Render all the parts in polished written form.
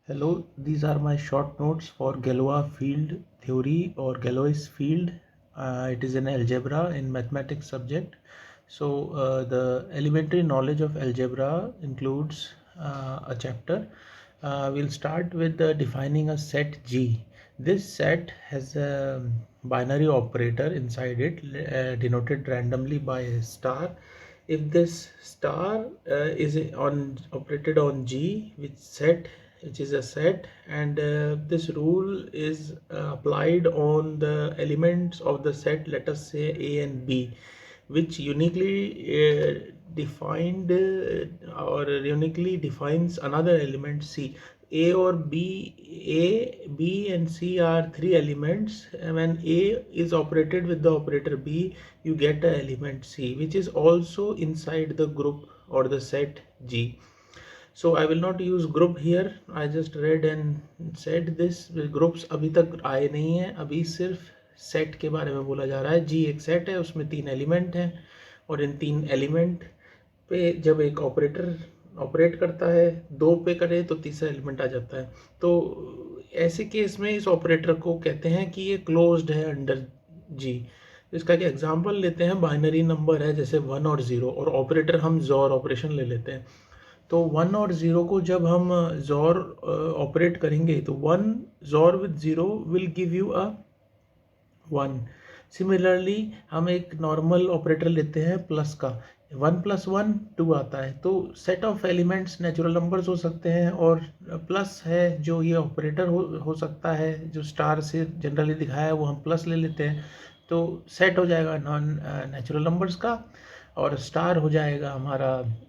Hello, these are my short notes for Galois field theory or Galois field. It is an algebra in mathematics subject. So the elementary knowledge of algebra includes a chapter. We'll start with defining a set G. This set has a binary operator inside it denoted randomly by a star. If this star is operated on G, which is a set, and this rule is applied on the elements of the set, let us say A and B, which or uniquely defines another element C. A, B and C are three elements. When A is operated with the operator B, you get the element C, which is also inside the group or the set G. So I will not use group here. I just read and said this. Groups अभी तक आए नहीं हैं, अभी सिर्फ set के बारे में बोला जा रहा है. जी एक सेट है, उसमें तीन एलिमेंट हैं और इन तीन एलिमेंट पे जब एक ऑपरेटर ऑपरेट करता है, दो पे करे तो तीसरा एलिमेंट आ जाता है. तो ऐसे केस में इस ऑपरेटर को कहते हैं कि ये क्लोज्ड है अंडर जी. इसका क्या एग्जांपल लेते हैं, बाइनरी नंबर है जैसे 1 और 0 और ऑपरेटर हम जोर ऑपरेशन ले लेते हैं. तो 1 और 0 को जब हम जोर ऑपरेट करेंगे तो 1 जोर with 0 will give you a 1. Similarly हम एक नॉर्मल ऑपरेटर लेते हैं प्लस का, 1 + 1 2 आता है. तो set of elements natural numbers हो सकते हैं और प्लस है जो ये ऑपरेटर हो सकता है, जो स्टार से जनरली दिखाया है वो हम प्लस ले लेते हैं. तो सेट हो जाएगा नॉन नेचुरल नंबर्स का और स्टार हो जाएगा हमारा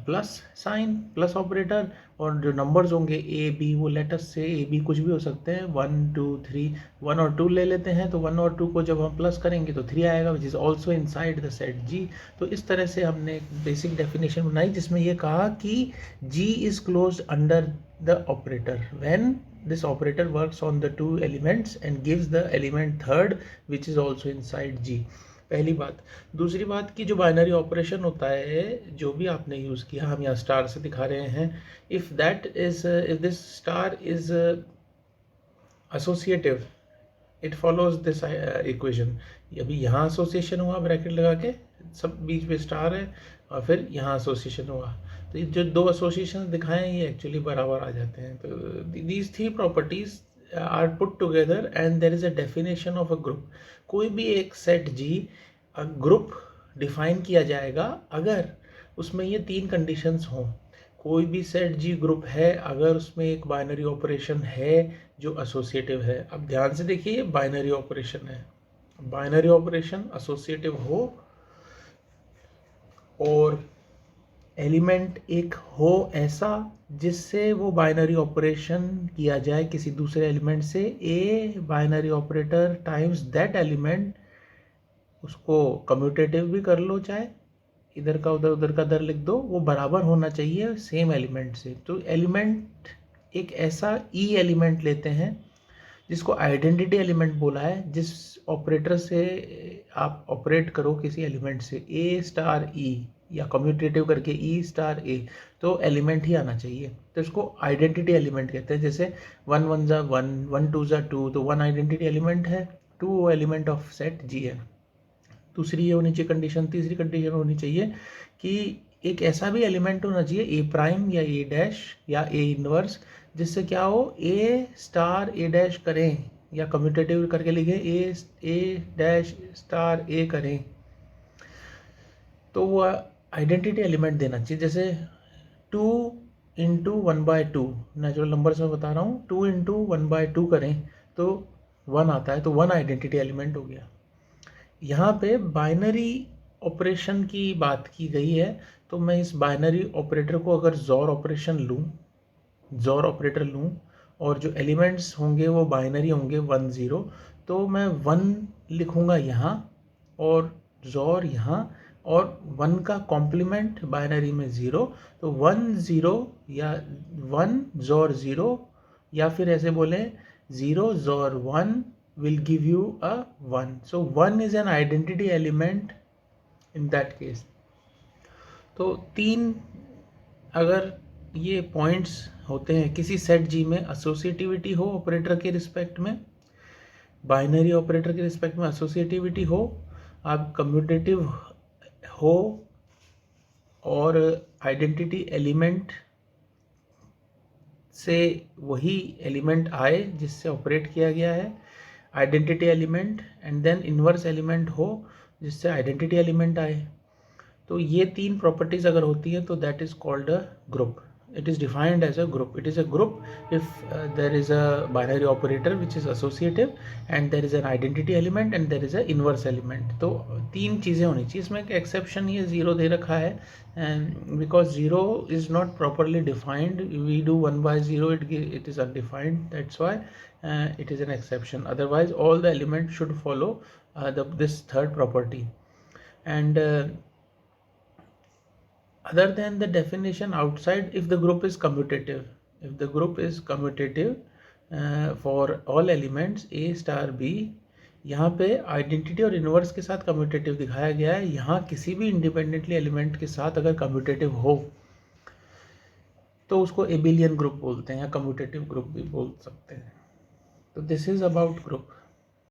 प्लस साइन, प्लस ऑपरेटर. और जो नंबर्स होंगे ए बी, वो लेटर्स से ए बी कुछ भी हो सकते हैं. 1 2 3, 1 और 2 ले लेते हैं. तो 1 और 2 को जब हम प्लस करेंगे तो 3 आएगा, which is also inside the set G. तो इस तरह से हमने एक बेसिक डेफिनेशन बनाई जिसमें ये कहा कि G is closed under the operator when this operator works on the two elements and gives the element third which is also inside G. पहली बात. दूसरी बात कि जो बाइनरी ऑपरेशन होता है, जो भी आपने यूज़ किया, हम यहाँ स्टार से दिखा रहे हैं. If this star is associative, it follows this equation. अभी यहाँ एसोसिएशन हुआ ब्रैकेट लगा के, सब बीच में स्टार है, और फिर यहाँ एसोसिएशन हुआ. तो ये जो दो एसोसिएशन दिखाए हैं ये एक्चुअली बराबर आ जाते हैं. तो these three properties are put together and there is a definition of a group. कोई भी एक सेट जी ग्रुप डिफाइन किया जाएगा अगर उसमें ये तीन कंडीशंस हों. कोई भी सेट जी ग्रुप है अगर उसमें एक बाइनरी ऑपरेशन है जो एसोसिएटिव है. अब ध्यान से देखिए, ये बाइनरी ऑपरेशन है. बाइनरी ऑपरेशन एसोसिएटिव हो और एलिमेंट एक हो ऐसा जिससे वो बाइनरी ऑपरेशन किया जाए किसी दूसरे एलिमेंट से, a binary operator times that element, उसको कम्यूटेटिव भी कर लो, चाहे इधर का उधर का दर लिख दो, वो बराबर होना चाहिए सेम एलिमेंट से. तो एलिमेंट एक ऐसा ई एलिमेंट लेते हैं जिसको आइडेंटिटी एलिमेंट बोला है. जिस ऑपरेटर से आप ऑपरेट करो किसी एलिमेंट से, ए स्टार ई या कम्यूटेटिव करके ई स्टार ए, तो एलिमेंट ही आना चाहिए. तो इसको आइडेंटिटी एलिमेंट कहते हैं. जैसे 1 1 ज़ा 1, 1 2 ज़ा 2, तो 1 आइडेंटिटी एलिमेंट है, 2 एलिमेंट ऑफ सेट जी है. दूसरी ये होनी चाहिए कंडीशन. तीसरी कंडीशन होनी चाहिए कि एक ऐसा भी एलिमेंट होना चाहिए, ए प्राइम या ए डैश या ए इनवर्स, जिससे क्या हो, ए स्टार ए डैश करें, या कम्यूटेटिव करके लिखे ए डैश स्टार ए करें. तो वो आइडेंटिटी एलिमेंट देना चाहिए. जैसे 2 इंटू 1/2, नेचुरल नंबर्स में बता रहा हूँ, 2 इंटू 1/2 करें तो 1 आता है, तो 1 आइडेंटिटी एलिमेंट हो गया. यहाँ पे बाइनरी ऑपरेशन की बात की गई है. तो मैं इस बाइनरी ऑपरेटर को अगर जोर ऑपरेटर लूँ और जो एलिमेंट्स होंगे वो बाइनरी होंगे 1 0, तो मैं 1 लिखूँगा यहाँ और जोर यहाँ, और 1 का कॉम्प्लीमेंट बाइनरी में 0. तो 1 0 या 1 जोर 0, या फिर ऐसे बोलें 0 जोर 1 will give you a 1. So 1 is an identity element in that case. तो तीन अगर ये पॉइंट्स होते हैं किसी सेट जी में एसोसिएटिविटी हो ऑपरेटर के रिस्पेक्ट में, बाइनरी ऑपरेटर के रिस्पेक्ट में एसोसिएटिविटी हो, आप कम्यूटेटिव हो और आइडेंटिटी एलिमेंट से वही एलिमेंट आए जिससे ऑपरेट किया गया है, identity element, and then inverse element हो जिससे आइडेंटिटी एलिमेंट आए। तो ये तीन प्रॉपर्टीज अगर होती है तो that is called a group. It is defined as a group. It is a group if there is a binary operator which is associative and there is an identity element and there is a inverse element. तो तीन चीज़ें होनी चाहिए. इसमें एक exception ये zero दे रखा है, because zero is not properly defined. We do 1 by 0, it is undefined. That's why it is an exception. Otherwise all the elements should follow this third property. And other than the definition outside, if the group is commutative, for all elements a star b, यहाँ पे identity और inverse के साथ commutative दिखाया गया है. यहाँ किसी भी इंडिपेंडेंटली एलिमेंट के साथ अगर कम्यूटेटिव हो तो उसको एबिलियन ग्रुप बोलते हैं या कम्यूटेटिव ग्रुप भी बोल सकते हैं. तो दिस इज अबाउट ग्रुप.